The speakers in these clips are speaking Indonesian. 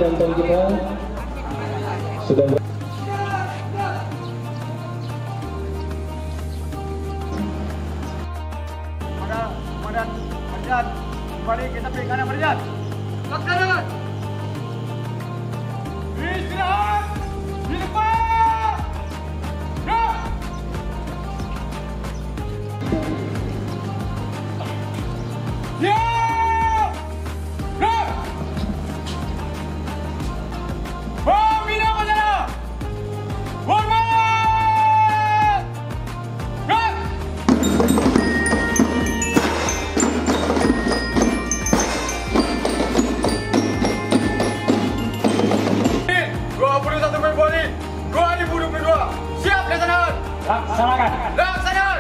dan kita sudah Komandan Marjan, kembali kita beri kanan Marjan. Ke kanan. Istirahat di depan. Ya. laksanakan. Laksanakan.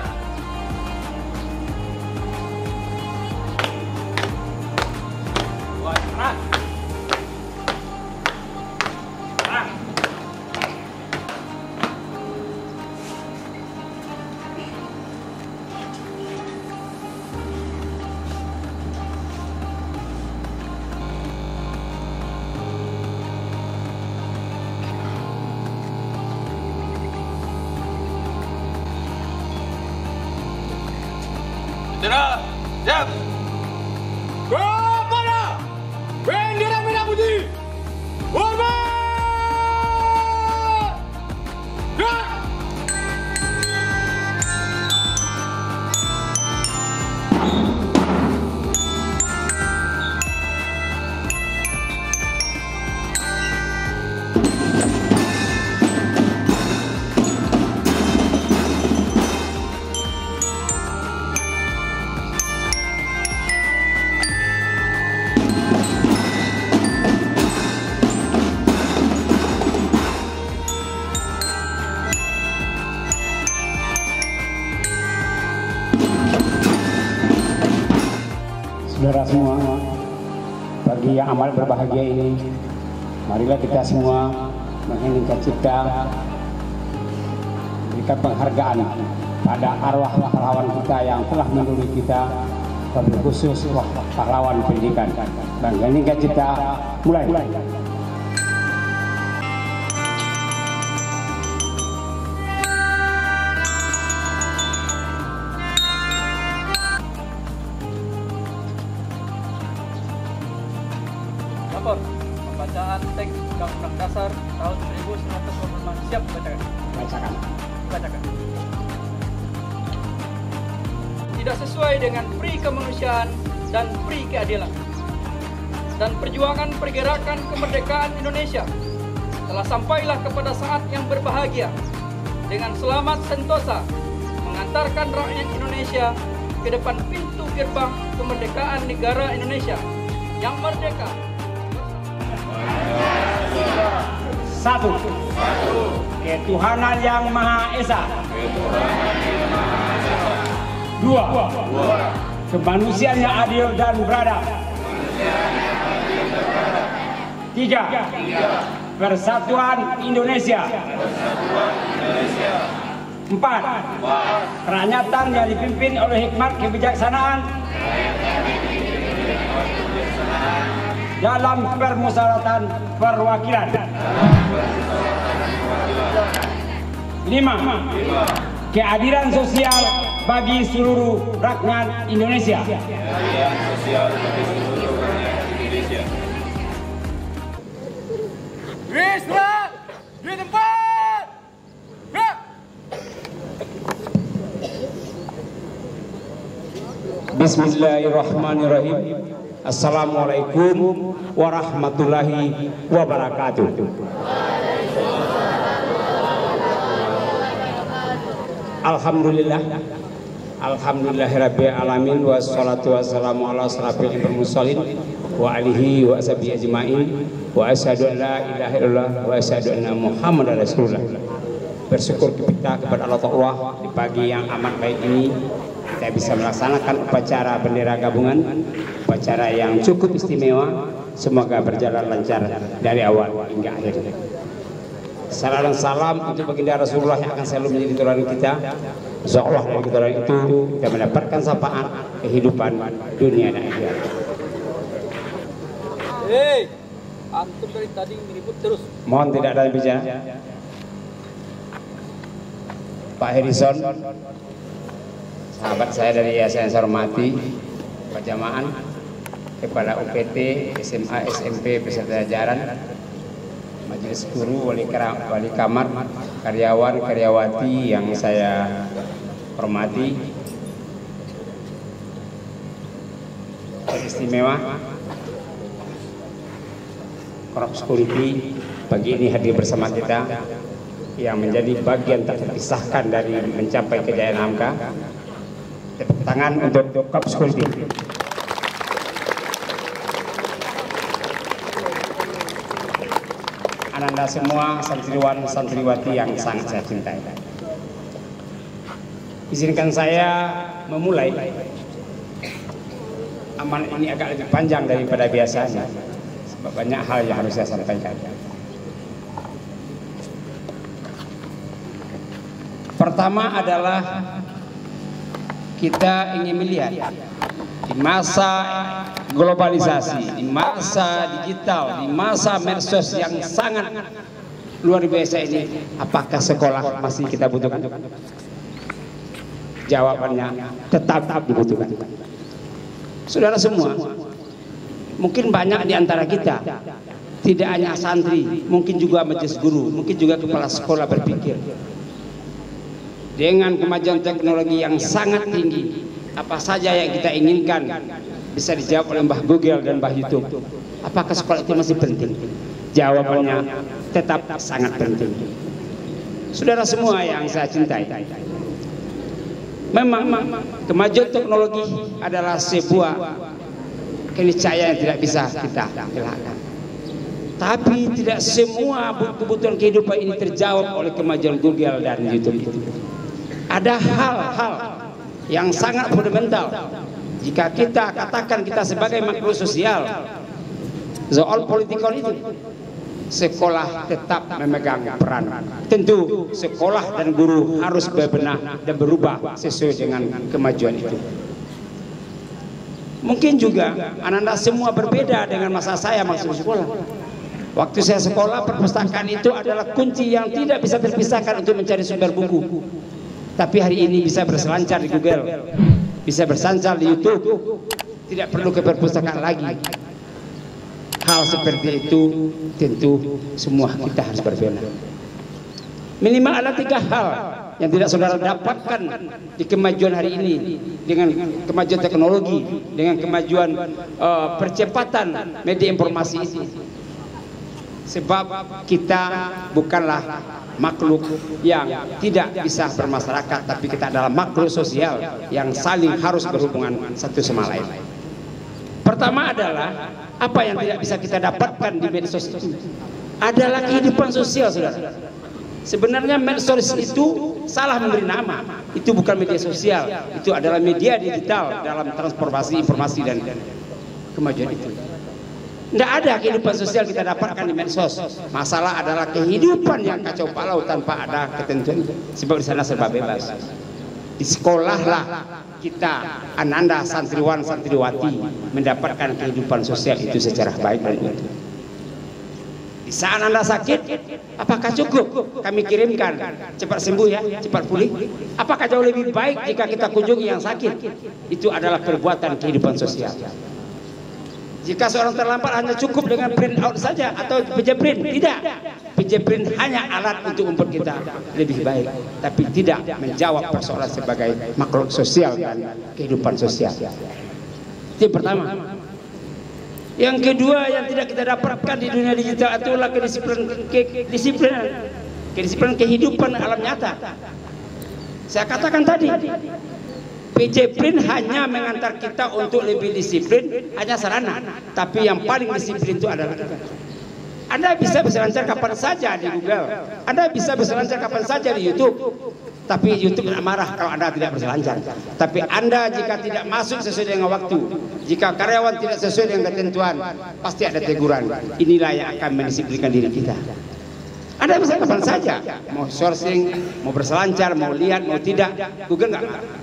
Jenderal, siap. Kepada bendera merah putih, hormat. Gerak. Saudara semua, pagi yang amat berbahagia ini, marilah kita semua mengheningkan cipta, berikan penghargaan pada arwah pahlawan kita yang telah mendahului kita, terlebih khusus pahlawan pendidikan. Mengheningkan cipta, mulai. Lapor, pembacaan teks Undang-Undang Dasar tahun 1945. Siap bacakan. Bacakan. Tidak sesuai dengan pri kemanusiaan dan pri keadilan dan perjuangan pergerakan kemerdekaan Indonesia telah sampailah kepada saat yang berbahagia dengan selamat sentosa mengantarkan rakyat Indonesia ke depan pintu gerbang kemerdekaan negara Indonesia yang merdeka. Satu. Ketuhanan yang Maha Esa. Dua. Kemanusiaan yang adil dan beradab. Tiga. Persatuan Indonesia. Empat. Kerakyatan yang dipimpin oleh hikmat kebijaksanaan dalam permusyawaratan perwakilan. 5. Keadilan sosial bagi seluruh rakyat Indonesia. Istirahat di tempat. Bismillahirrahmanirrahim. Assalamualaikum warahmatullahi wabarakatuh. Alhamdulillahirabbil alamin wassalatu wassalamu ala asrofil mursalin wa alihi wa ashabihi ajmain wa asyhadu an la ilaha illallah wa asyhadu anna muhammadar rasulullah. Bersyukur kita kepada Allah Ta'ala di pagi yang amat baik ini kita bisa melaksanakan upacara bendera gabungan, upacara yang cukup istimewa. Semoga berjalan lancar dari awal hingga akhir. Salam dan salam untuk baginda Rasulullah yang akan selalu menjadi teladan kita. Insyaallah dari teladan itu kita mendapatkan syafaat kehidupan dunia dan akhirat. Antum dari tadi meribut terus. Mohon tidak ada yang bicara. Pak Harrison, sahabat saya dari yayasan yang saya hormati, Pak Jamaan, Kepala UPT, SMA, SMP, peserta jajaran, majelis guru, wali kamar, karyawan, karyawati yang saya hormati, istimewa, Korps Security pagi ini hadir bersama kita yang menjadi bagian tak terpisahkan dari mencapai kejayaan Hamka. Tepuk tangan untuk Korps Security. Ananda semua santriwan santriwati yang sangat saya cintai. Izinkan saya memulai. Amanat ini agak lebih panjang daripada biasanya. Sebab banyak hal yang harus saya sampaikan. Pertama adalah kita ingin melihat di masa globalisasi, di masa digital, di masa medsos yang sangat luar biasa ini, apakah sekolah masih kita butuhkan? Jawabannya tetap dibutuhkan. Saudara semua, mungkin banyak di antara kita, tidak hanya santri, mungkin juga majelis guru, mungkin juga kepala sekolah berpikir, dengan kemajuan teknologi yang sangat tinggi, apa saja yang kita inginkan bisa dijawab oleh Mbah Google dan Mbah YouTube. Apakah sekolah itu masih penting? Jawabannya tetap sangat penting. Saudara semua yang saya cintai, memang kemajuan teknologi adalah sebuah keniscayaan yang tidak bisa kita elakkan. Tapi tidak semua kebutuhan kehidupan ini terjawab oleh kemajuan Google dan YouTube itu. Ada hal-hal yang sangat fundamental. Jika kita katakan kita sebagai makhluk sosial, soal politikal itu, sekolah tetap memegang peran. Tentu sekolah dan guru harus berbenah dan berubah sesuai dengan kemajuan itu. Mungkin juga Ananda semua berbeda dengan masa saya masuk sekolah. Waktu saya sekolah, perpustakaan itu adalah kunci yang tidak bisa terpisahkan untuk mencari sumber buku. Tapi hari ini bisa berselancar di Google, bisa berselancar di YouTube, tidak perlu ke perpustakaan lagi. Hal seperti itu tentu semua kita harus berbenah. Minimal ada 3 hal yang tidak saudara dapatkan di kemajuan hari ini, dengan kemajuan teknologi, dengan kemajuan percepatan media informasi itu. Sebab kita bukanlah makhluk yang tidak bisa bermasyarakat, tapi kita adalah makhluk sosial yang saling harus berhubungan satu sama lain. Pertama adalah apa yang tidak bisa kita dapatkan di medsos itu adalah kehidupan sosial, saudara. Sebenarnya medsos itu salah memberi nama. Itu bukan media sosial, itu adalah media digital dalam transformasi informasi dan kemajuan itu. Tidak ada kehidupan sosial kita dapatkan di medsos. Masalah adalah kehidupan yang kacau balau tanpa ada ketentuan. Sebab di sana serba bebas. Di sekolahlah kita, Ananda santriwan santriwati, mendapatkan kehidupan sosial itu secara baik dan utuh. Di saat Anda sakit, apakah cukup kami kirimkan cepat sembuh ya, cepat pulih? Apakah jauh lebih baik jika kita kunjungi yang sakit? Itu adalah perbuatan kehidupan sosial. Jika seorang terlambat hanya cukup dengan print out saja atau PJ print, tidak. PJ print hanya alat untuk membuat kita lebih baik, tapi tidak menjawab persoalan sebagai makhluk sosial dan kehidupan sosial. Itu yang pertama. Yang kedua yang tidak kita dapatkan di dunia digital itulah kedisiplinan kehidupan alam nyata. Saya katakan tadi, PJ print hanya mengantar kita untuk lebih disiplin, hanya sarana. Tapi yang paling disiplin itu adalah kita. Anda bisa berselancar kapan saja di Google, Anda bisa berselancar kapan saja di YouTube. Tapi YouTube tidak marah kalau Anda tidak berselancar. Tapi Anda jika tidak masuk sesuai dengan waktu, jika karyawan tidak sesuai dengan ketentuan, pasti ada teguran. Inilah yang akan mendisiplinkan diri kita. Anda bisa kapan saja, mau sourcing, mau berselancar, mau lihat, mau tidak, Google nggak marah.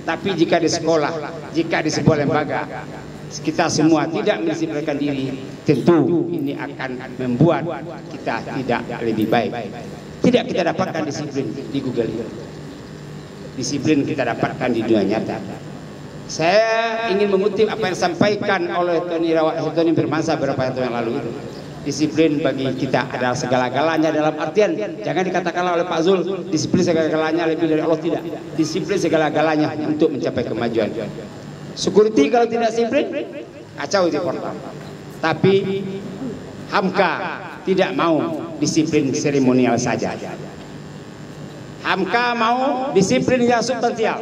Tapi jika di sekolah, jika di sebuah lembaga, kita semua tidak mendisiplinkan diri, tentu ini akan membuat kita tidak lebih baik. Tidak kita dapatkan disiplin di Google itu. Disiplin kita dapatkan di dunia nyata. Saya ingin mengutip apa yang disampaikan oleh Tony Firmansyah beberapa tahun yang lalu itu. Disiplin bagi kita adalah segala-galanya, dalam artian jangan dikatakan oleh Pak Zul disiplin segala-galanya lebih dari Allah, tidak. Disiplin segala-galanya untuk mencapai kemajuan. Security kalau tidak disiplin kacau di portal. Tapi Hamka tidak mau disiplin seremonial saja. Hamka mau disiplin yang substansial.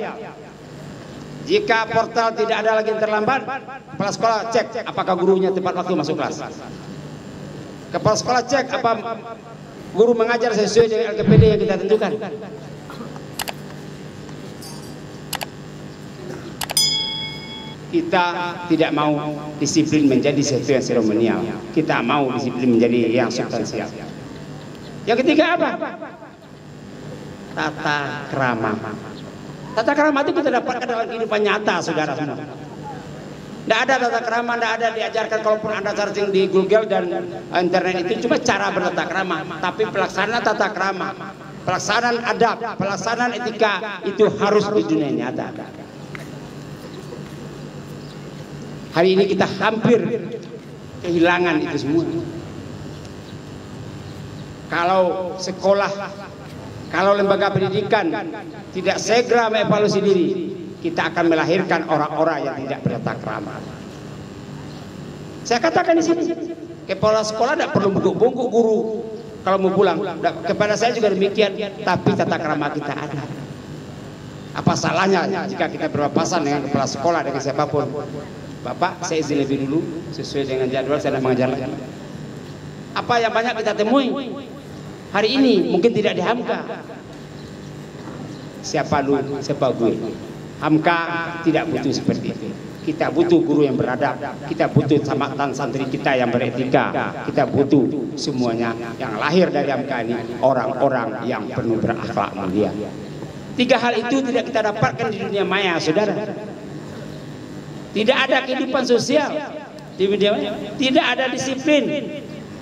Jika portal tidak ada lagi yang terlambat, kepala sekolah cek apakah gurunya tepat waktu masuk kelas. Kepala sekolah cek apa guru mengajar sesuai dengan LKPD yang kita tentukan. Kita tidak mau disiplin menjadi sesuatu yang seremonial. Kita mau disiplin menjadi yang substansial. Yang ketiga apa? Tata krama. Tata krama itu kita dapatkan dalam kehidupan nyata, saudara semua. Tidak ada tata krama, tidak ada diajarkan. Kalaupun Anda searching di Google dan internet itu cuma cara bertata krama, tapi pelaksanaan tata krama, pelaksanaan adab, pelaksanaan etika itu harus di dunia nyata. Hari ini kita hampir kehilangan itu semua. Kalau sekolah, kalau lembaga pendidikan tidak segera mengevaluasi diri, kita akan melahirkan orang-orang yang tidak bertata krama. Saya katakan di sini, kepala sekolah tidak perlu bungkuk guru kalau mau pulang. Kepada saya juga demikian, tapi tata krama kita ada. Apa salahnya jika kita berpapasan dengan kepala sekolah, dengan siapapun? Bapak, saya izin lebih dulu sesuai dengan jadwal, saya tidak mengajar lagi. Apa yang banyak kita temui hari ini mungkin tidak di Hamka. Siapa lu, siapa gue? Hamka tidak butuh seperti itu. Kita butuh guru yang beradab, kita butuh tamatan santri kita yang beretika, kita butuh semuanya yang lahir dari Hamka ini orang-orang yang penuh berakhlak mulia. Tiga hal itu tidak kita dapatkan di dunia maya, saudara. Tidak ada kehidupan sosial di dunia maya, tidak ada disiplin,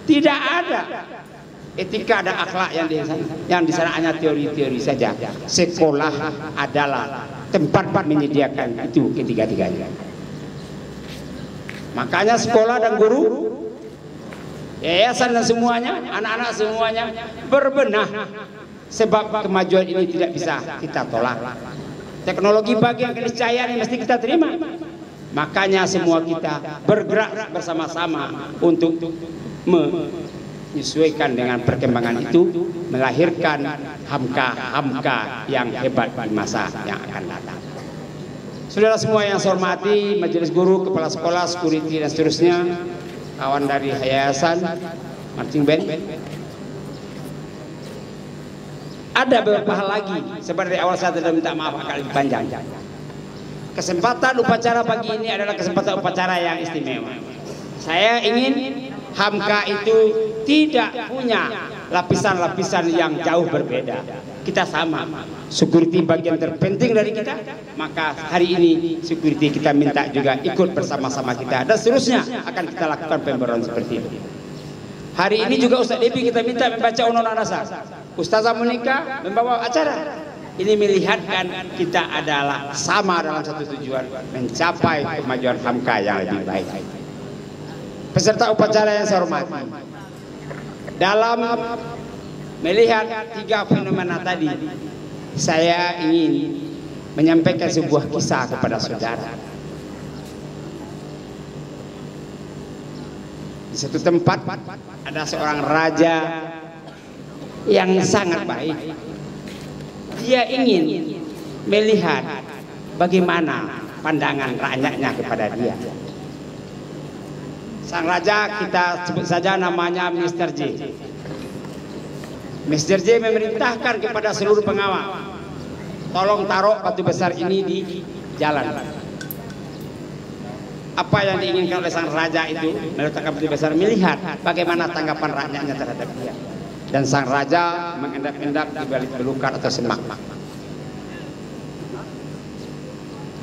tidak ada etika dan akhlak yang di sana hanya teori-teori saja. Sekolah adalah tempat menyediakan itu ketiga-tiganya. Makanya sekolah dan guru, yayasan dan semuanya, anak-anak semuanya berbenah, sebab kemajuan ini tidak bisa kita tolak. Teknologi bagian keniscayaan yang mesti kita terima. Makanya semua kita bergerak bersama-sama untuk menyesuaikan dengan perkembangan itu, melahirkan Hamka yang hebat di masa yang akan datang. Saudara semua yang saya hormati, majelis guru, kepala sekolah, security dan seterusnya, kawan dari yayasan, marching band. Ada beberapa hal lagi, seperti awal saya sudah minta maaf agak lebih panjang. Kesempatan upacara pagi ini adalah kesempatan upacara yang istimewa. Saya ingin Hamka itu tidak punya lapisan-lapisan yang jauh berbeda. Kita sama. Security bagian terpenting dari kita. Maka hari ini security kita minta juga ikut bersama-sama kita. Dan seterusnya akan kita lakukan pembaruan seperti itu. Hari ini juga Ustaz Debi kita minta membaca Undang-Undang Dasar. Ustazah Monika membawa acara. Ini melihatkan kita adalah sama dalam satu tujuan, mencapai kemajuan Hamka yang lebih baik. Peserta upacara yang saya hormati, dalam melihat tiga fenomena tadi, saya ingin menyampaikan sebuah kisah kepada saudara. Di satu tempat ada seorang raja yang sangat baik. Dia ingin melihat bagaimana pandangan rakyatnya kepada dia. Sang raja, kita sebut saja namanya Mr. J. Mr. J memerintahkan kepada seluruh pengawal, tolong taruh batu besar ini di jalan. Apa yang diinginkan oleh sang raja itu, meletakkan batu besar, melihat bagaimana tanggapan rakyatnya terhadap dia. Dan sang raja mengendap-endap di balik belukar atau semak.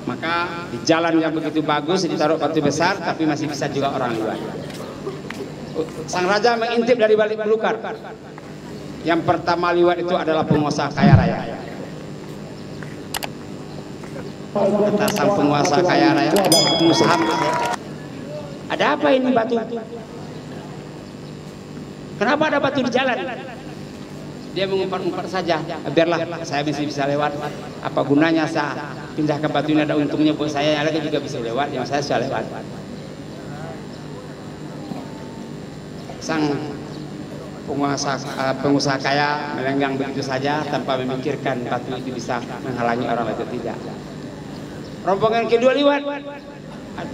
Maka di jalan yang begitu bagus ditaruh batu besar, tapi masih bisa juga orang lewat. Sang raja mengintip dari balik belukar. Yang pertama lewat itu adalah penguasa kaya raya. Kata sang penguasa kaya raya, pengusaha, ada apa ini batu? Kenapa ada batu di jalan? Dia mengumpat-umpat saja, biarlah saya masih bisa lewat. Apa gunanya saya pindahkan batu ini, ada untungnya buat saya, yang lain juga bisa lewat, yang saya sudah lewat. Sang pengusaha kaya melenggang begitu saja tanpa memikirkan batu itu bisa menghalangi orang atau tidak. Rombongan kedua lewat,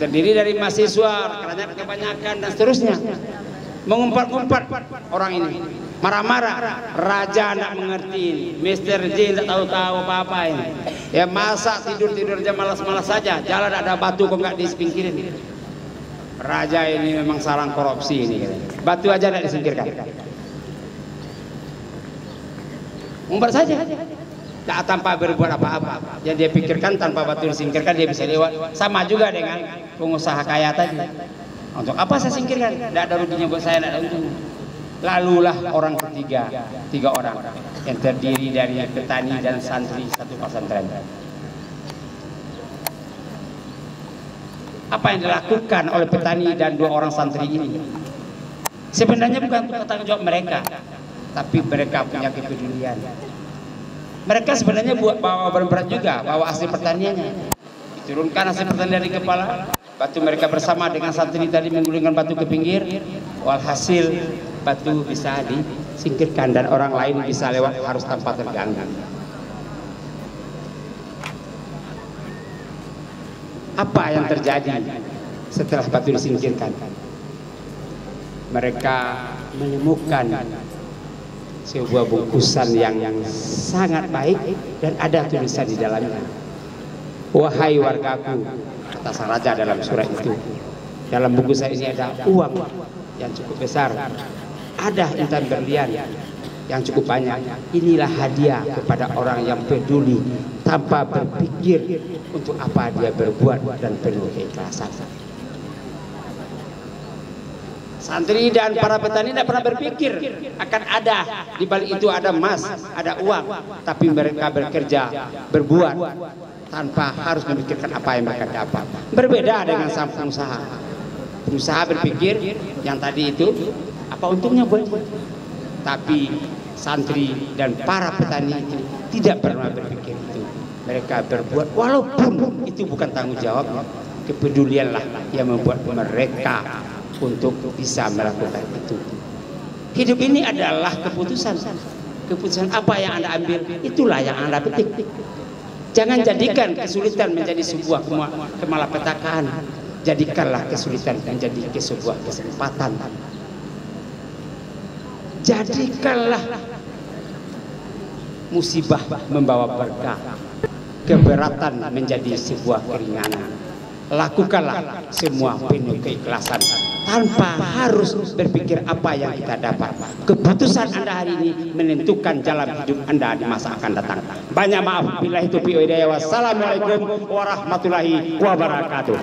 terdiri dari mahasiswa, kerajaan kebanyakan dan seterusnya. Mengumpat-umpat orang ini, marah-marah. Raja tidak mengerti, Mr. J tidak tahu-tahu apa-apa ini. Ya masa tidur-tidur aja malas-malas saja, jalan ada batu kok nggak disingkirin. Raja ini memang sarang korupsi ini. Batu aja tidak disingkirkan. Umpat saja, tak tanpa berbuat apa-apa. Yang dia pikirkan tanpa batu disingkirkan dia bisa lewat. Sama juga dengan pengusaha kaya tadi. Untuk apa saya singkirkan? Tidak ada ruginya buat saya, tidak ada untungnya. Lalulah orang ketiga, 3 orang yang terdiri dari petani dan santri satu pesantren. Apa yang dilakukan oleh petani dan 2 orang santri ini sebenarnya bukan tanggung jawab mereka, tapi mereka punya kepedulian. Mereka sebenarnya bawa berat juga, bawa hasil pertaniannya, diturunkan hasil pertanian dari kepala. Batu mereka bersama dengan santri tadi menggulingkan batu ke pinggir, walhasil batu bisa disingkirkan dan orang lain bisa lewat harus tanpa terganggu. Apa yang terjadi setelah batu disingkirkan? Mereka menemukan sebuah bungkusan yang sangat baik dan ada tulisan di dalamnya. Wahai wargaku, kata sang raja dalam surat itu, dalam bungkusan ini ada uang yang cukup besar, ada intan berlian yang cukup banyak. Inilah hadiah kepada orang yang peduli tanpa berpikir untuk apa dia berbuat dan penuh keikhlasan. Santri dan para petani tidak pernah berpikir akan ada di balik itu ada emas, ada uang, tapi mereka bekerja, berbuat tanpa harus memikirkan apa yang mereka dapat. Berbeda dengan sang pengusaha. Pengusaha berpikir yang tadi itu apa untungnya buat dia. Tapi santri dan para petani itu tidak pernah berpikir itu. Mereka berbuat walaupun itu bukan tanggung jawab. Kepedulianlah yang membuat mereka untuk bisa melakukan itu. Hidup ini adalah keputusan. Keputusan apa yang Anda ambil, itulah yang Anda petik. Jangan jadikan kesulitan menjadi sebuah kemalapetakaan. Jadikanlah kesulitan menjadi sebuah kesempatan. Jadikanlah musibah membawa berkah, keberatan menjadi sebuah keringanan. Lakukanlah semua penuh keikhlasan tanpa harus berpikir apa yang kita dapat. Keputusan Anda hari ini menentukan jalan hidup Anda di masa akan datang. Banyak maaf. Billahi taufiq wal hidayah. Wassalamualaikum warahmatullahi wabarakatuh.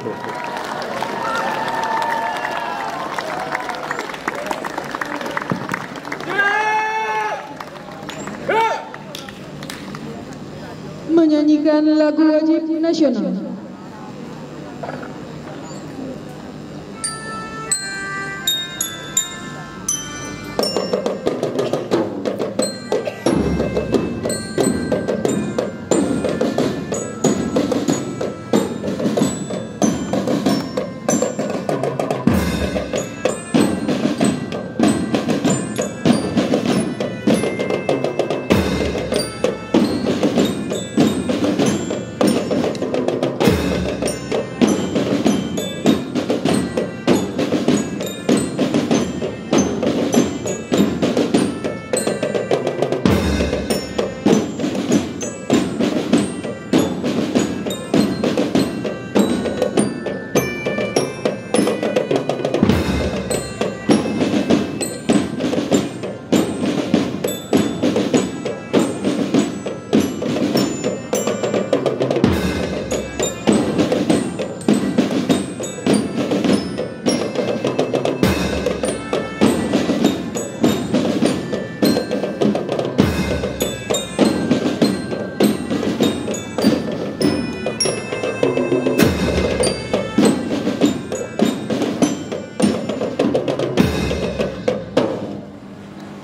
Menyanyikan lagu wajib nasional.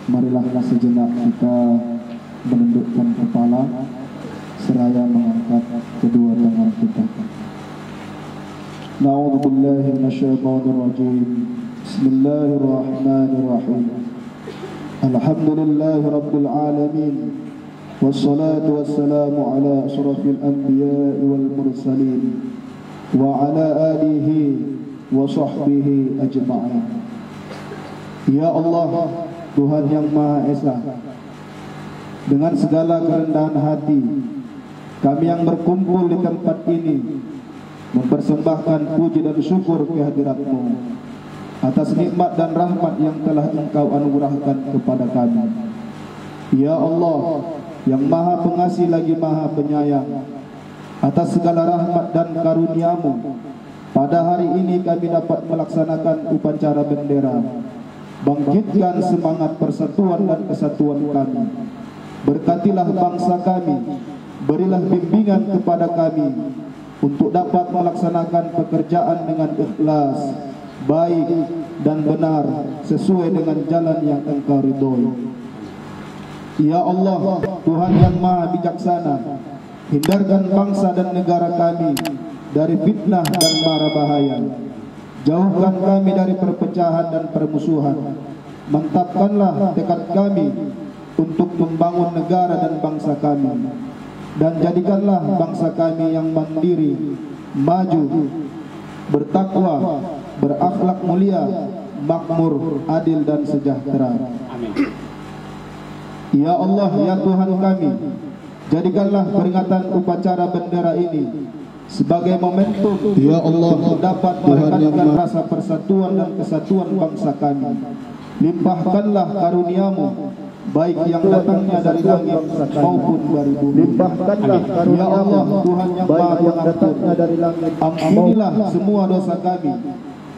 marilah sejenak kita menundukkan kepala seraya mengangkat kedua tangan kita. Na'udzubillahi minasyaitonir rajim. Bismillahirrahmanirrahim. Alhamdulillahi rabbil alamin. Wassalatu wassalamu ala asyrafil anbiya'i wal mursalin wa ala alihi wa sahbihi ajma'in. Ya Allah, Tuhan yang Maha Esa, dengan segala kerendahan hati kami yang berkumpul di tempat ini mempersembahkan puji dan syukur kehadirat-Mu atas nikmat dan rahmat yang telah Engkau anugerahkan kepada kami. Ya Allah, yang Maha Pengasih lagi Maha Penyayang, atas segala rahmat dan karunia-Mu, pada hari ini kami dapat melaksanakan upacara bendera. Bangkitkan semangat persatuan dan kesatuan kami. Berkatilah bangsa kami, berilah bimbingan kepada kami untuk dapat melaksanakan pekerjaan dengan ikhlas, baik dan benar sesuai dengan jalan yang Engkau ridhoi. Ya Allah, Tuhan yang Maha Bijaksana, hindarkan bangsa dan negara kami dari fitnah dan mara bahaya. Jauhkan kami dari perpecahan dan permusuhan. Mantapkanlah tekad kami untuk membangun negara dan bangsa kami, dan jadikanlah bangsa kami yang mandiri, maju, bertakwa, berakhlak mulia, makmur, adil dan sejahtera. Amin. Ya Allah, ya Tuhan kami, jadikanlah peringatan upacara bendera ini sebagai momentum, ya Allah, dapat merekatkan rasa persatuan dan kesatuan bangsa kami. Limpahkanlah karunia-Mu, baik yang datangnya dari langit maupun dari bumi. Limpahkanlah ya Allah, Tuhan yang Maha Pengampun, ampunilah semua dosa kami,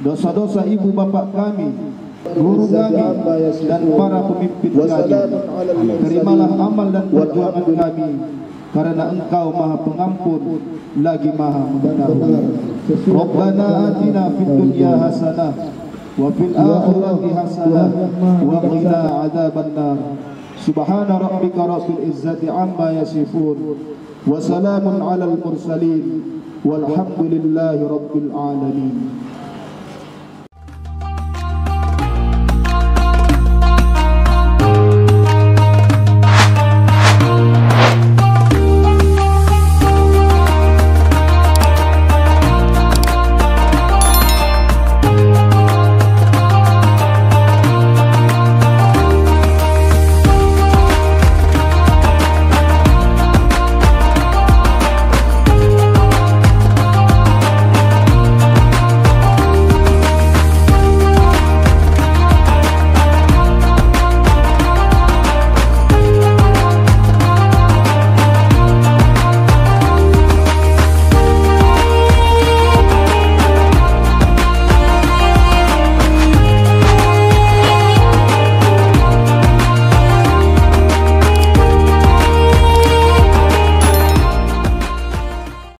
dosa-dosa ibu bapak kami, guru kami, dan para pemimpin kami. Terimalah amal dan perjuangan kami, karena Engkau Maha Pengampun lagi Maha Membenar. Rabbana atina fid dunya hasanah wa fil akhirati hasanah wa qina adzabannar. Subhana rabbika rabbil izzati amma yasifun wa salamun alal mursalin walhamdulillahi rabbil alamin.